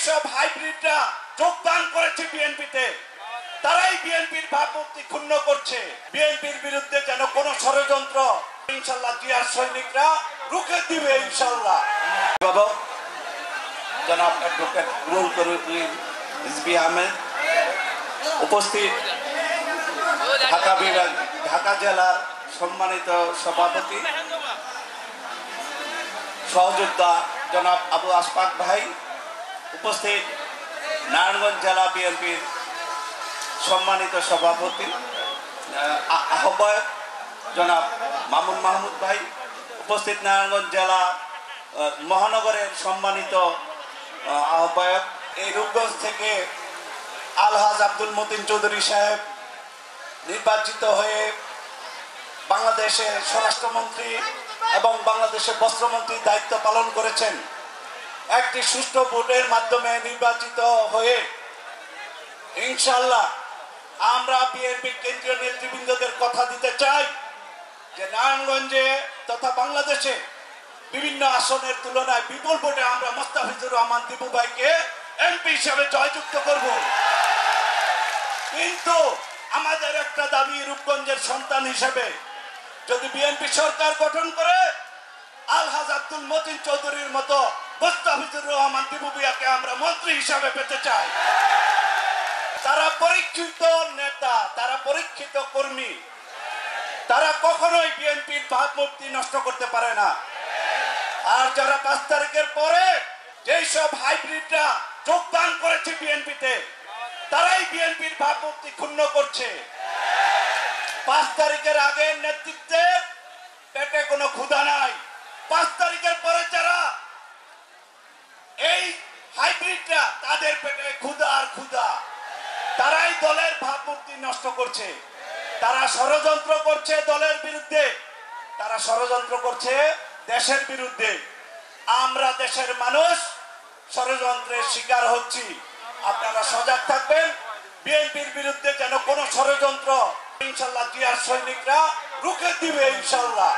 যেসব হাইব্রিডরা যোগদান করেছে বিএনপিতে, তারাই বিএনপির ভাবমূর্তি ক্ষুণ্ণ করছে। বিএনপির বিরুদ্ধে যেন কোনো ষড়যন্ত্র ইনশাল্লাহ জিয়ার সৈনিকরা রুখে দিবে ইনশাল্লাহ। জনাব অ্যাডভোকেট রুহুল করিম রিজভী আহমেদ, উপস্থিত ঢাকা বিভাগ, ঢাকা জেলার সম্মানিত সভাপতি সহযোদ্ধা জনাব আবু আশফাক ভাই, উপস্থিত নারায়ণগঞ্জ জেলা বিএনপির সম্মানিত সভাপতি আহ্বায়ক জনাব মামুন মাহমুদ ভাই, উপস্থিত নারায়ণগঞ্জ জেলা মহানগরের সম্মানিত আহ্বায়ক, এই রূপগঞ্জ থেকে আলহাজ আব্দুল মতিন চৌধুরী সাহেব নির্বাচিত হয়ে বাংলাদেশের স্বরাষ্ট্রমন্ত্রী এবং বাংলাদেশের বস্ত্রমন্ত্রীর দায়িত্ব পালন করেছেন। একটি সুষ্ঠু ভোটের মাধ্যমে নির্বাচিত হয়ে ইনশাআল্লাহ আমরা বিএনপির কেন্দ্রীয় নেতৃবৃন্দদের কথা দিতে চাই যে নারায়ণগঞ্জে তথা বাংলাদেশে বিভিন্ন আসনের তুলনায় বিপুল ভোটে আমরা মোস্তাফিজুর রহমান দীপু ভাইকে এমপি হিসেবে জয়যুক্ত করব। কিন্তু আমাদের একটা দাবি, রূপগঞ্জের সন্তান হিসেবে যদি বিএনপি সরকার গঠন করে আলহাজ আব্দুল মতিন চৌধুরীর মতো মোস্তাফিজুর রহমান দীপু ভাইকে আমরা মন্ত্রী হিসাবে পেতে চাই। তারা পরীক্ষিত নেতা, তারা পরীক্ষিত কর্মী, তারা কখনোই বিএনপির ভাবমূর্তি নষ্ট করতে পারে না। আর যারা 5 তারিখের পরে যেই সব হাইব্রিডরা যোগদান করেছে বিএনপিতে, তারাই বিএনপির ভাবমূর্তি ক্ষুণ্ণ করছে। 5 তারিখের আগে নেতৃত্বে পেটে কোনো ক্ষুধা নাই। 5 তারিখের পরে যারা এই হাইব্রিডরা, তাদের পেটে ক্ষুধা আর ক্ষুধা, তারাই দলের ভাবমূর্তি নষ্ট করছে। তারা ষড়যন্ত্র করছে দলের বিরুদ্ধে, তারা ষড়যন্ত্র করছে দেশের বিরুদ্ধে। আমরা দেশের মানুষ ষড়যন্ত্রের শিকার হচ্ছি। আপনারা সজাগ থাকবেন, বিএনপির বিরুদ্ধে যেন কোনো ষড়যন্ত্র ইনশাল্লাহ জিয়ার সৈনিকরা রুখে দিবে ইনশাল্লাহ।